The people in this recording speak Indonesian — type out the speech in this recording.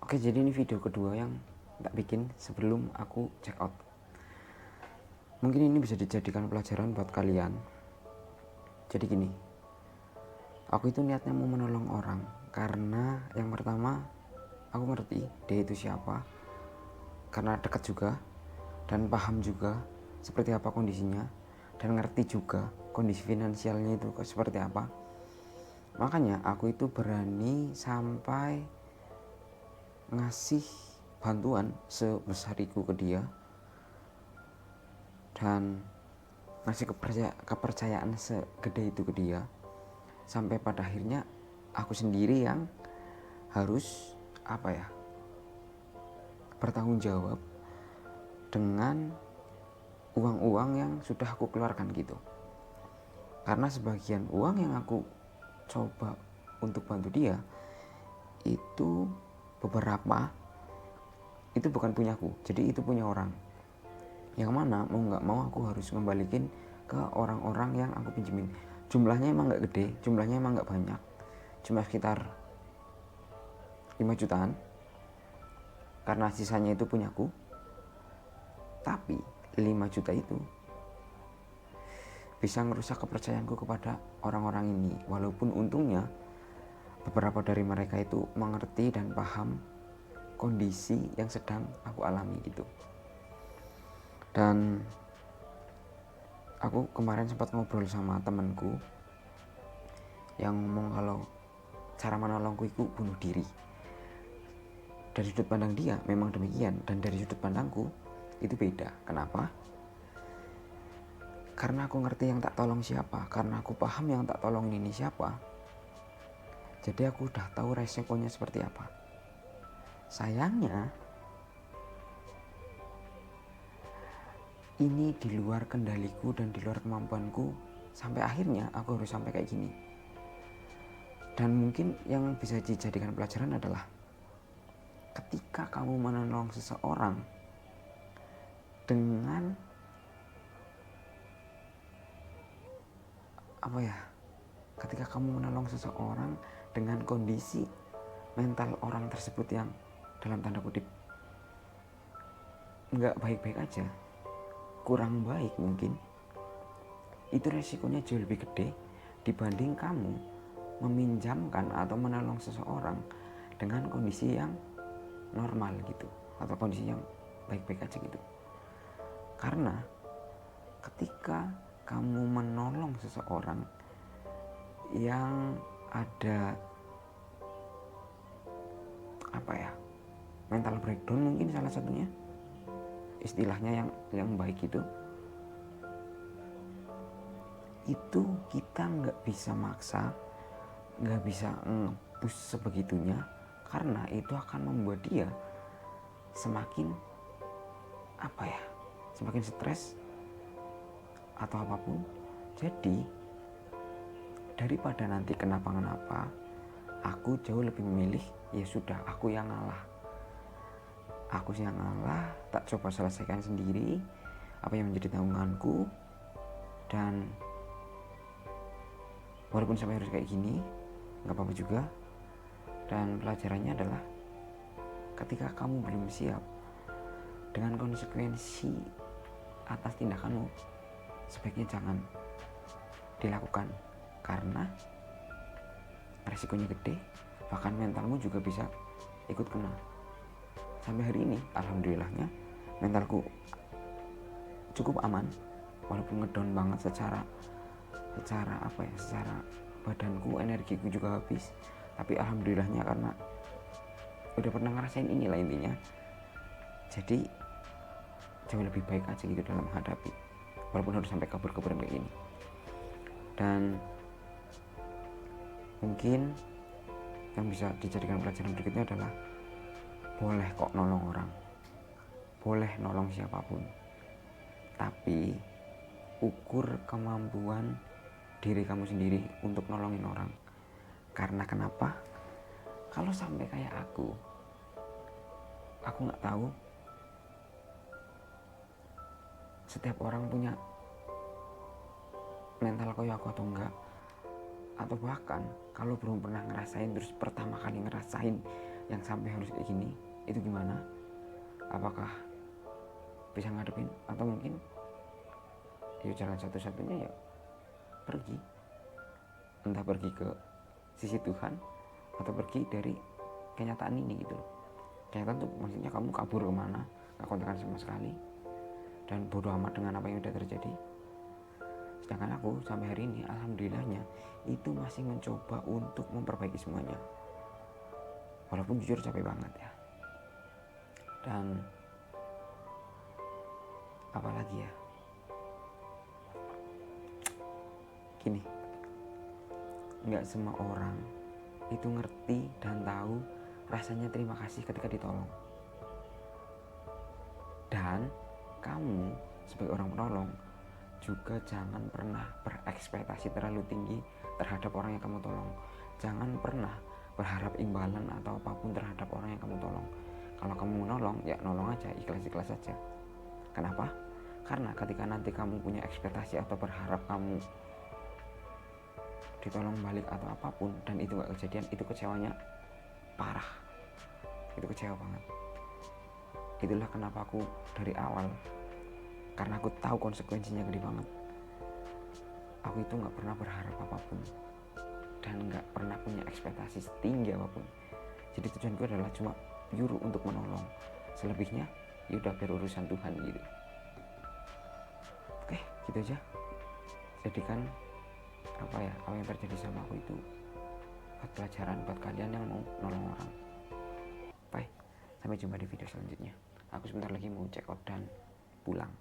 Oke, jadi ini video kedua yang tak bikin sebelum aku check out. Mungkin ini bisa dijadikan pelajaran buat kalian. Jadi gini, aku itu niatnya mau menolong orang karena yang pertama aku ngerti dia itu siapa, karena dekat juga dan paham juga seperti apa kondisinya, dan ngerti juga kondisi finansialnya itu seperti apa. Makanya aku itu berani sampai ngasih bantuan sebesar itu ke dia dan ngasih kepercayaan segede itu ke dia, sampai pada akhirnya aku sendiri yang harus bertanggung jawab dengan uang-uang yang sudah aku keluarkan gitu. Karena sebagian uang yang aku coba untuk bantu dia itu beberapa itu bukan punyaku, jadi itu punya orang, yang mana mau nggak mau aku harus ngembalikin ke orang-orang yang aku pinjemin. Jumlahnya emang nggak gede, jumlahnya emang nggak banyak, cuma sekitar 5 jutaan, karena sisanya itu punyaku. Tapi 5 juta itu bisa ngerusak kepercayaanku kepada orang-orang ini, walaupun untungnya beberapa dari mereka itu mengerti dan paham kondisi yang sedang aku alami gitu. Dan aku kemarin sempat ngobrol sama temanku yang ngomong kalau cara menolongku itu bunuh diri. Dari sudut pandang dia memang demikian, dan dari sudut pandangku itu beda. Kenapa? Karena aku ngerti yang tak tolong siapa, karena aku paham yang tak tolongin ini siapa. Jadi aku udah tahu resikonya seperti apa. Sayangnya ini di luar kendaliku dan di luar kemampuanku, sampai akhirnya aku harus sampai kayak gini. Dan mungkin yang bisa dijadikan pelajaran adalah ketika kamu menolong seseorang dengan ketika kamu menolong seseorang dengan kondisi mental orang tersebut yang dalam tanda kutip nggak baik-baik aja, kurang baik mungkin, itu resikonya jauh lebih gede dibanding kamu meminjamkan atau menolong seseorang dengan kondisi yang normal gitu, atau kondisi yang baik-baik aja gitu. Karena ketika kamu menolong seseorang yang ada mental breakdown, mungkin salah satunya istilahnya yang baik itu kita nggak bisa maksa, nggak bisa nge-push sebegitunya, karena itu akan membuat dia semakin semakin stres atau apapun. Jadi daripada nanti kenapa-kenapa, aku jauh lebih memilih ya sudah, aku yang ngalah, tak coba selesaikan sendiri apa yang menjadi tanggunganku. Dan walaupun sampai harus kayak gini, nggak apa-apa juga. Dan pelajarannya adalah ketika kamu belum siap dengan konsekuensi atas tindakanmu, sebaiknya jangan dilakukan, karena resikonya gede, bahkan mentalmu juga bisa ikut kena. Sampai hari ini alhamdulillahnya mentalku cukup aman, walaupun ngedown banget secara badanku, energiku juga habis, tapi alhamdulillahnya karena udah pernah ngerasain inilah intinya. Jadi jauh lebih baik aja gitu dalam menghadapi, walaupun harus sampai kabur-kaburan kayak gini. Dan mungkin yang bisa dijadikan pelajaran berikutnya adalah boleh kok nolong orang, boleh nolong siapapun, tapi ukur kemampuan diri kamu sendiri untuk nolongin orang. Karena kenapa? Kalau sampai kayak aku nggak tahu setiap orang punya mental kayak aku atau enggak, atau bahkan kalau belum pernah ngerasain terus pertama kali ngerasain yang sampai harus kayak gini, itu gimana? Apakah bisa ngadepin? Atau mungkin ya jalan satu-satunya ya pergi, entah pergi ke sisi Tuhan atau pergi dari kenyataan ini gitu loh. Kenyataan tuh maksudnya kamu kabur kemana, gak kontekan sama sekali, dan bodoh amat dengan apa yang udah terjadi. Sedangkan aku sampai hari ini alhamdulillahnya itu masih mencoba untuk memperbaiki semuanya, walaupun jujur capek banget ya. Dan apalagi ya, gini, nggak semua orang itu ngerti dan tahu rasanya terima kasih ketika ditolong. Dan kamu sebagai orang penolong juga jangan pernah berekspektasi terlalu tinggi terhadap orang yang kamu tolong. Jangan pernah berharap imbalan atau apapun terhadap orang yang kamu tolong. Kalau kamu menolong, ya nolong aja, ikhlas-ikhlas aja. Kenapa? Karena ketika nanti kamu punya ekspektasi atau berharap kamu ditolong balik atau apapun dan itu gak kejadian, itu kecewanya parah. Itu kecewa banget. Itulah kenapa aku dari awal, karena aku tahu konsekuensinya gede banget, aku itu gak pernah berharap apapun dan gak pernah punya ekspektasi setinggi apapun. Jadi tujuanku adalah cuma pure untuk menolong. Selebihnya yaudah biar urusan Tuhan gitu. Oke, gitu aja. Jadikan apa yang terjadi sama aku itu buat pelajaran buat kalian yang mau nolong orang. Bye, sampai jumpa di video selanjutnya. Aku sebentar lagi mau check out dan pulang.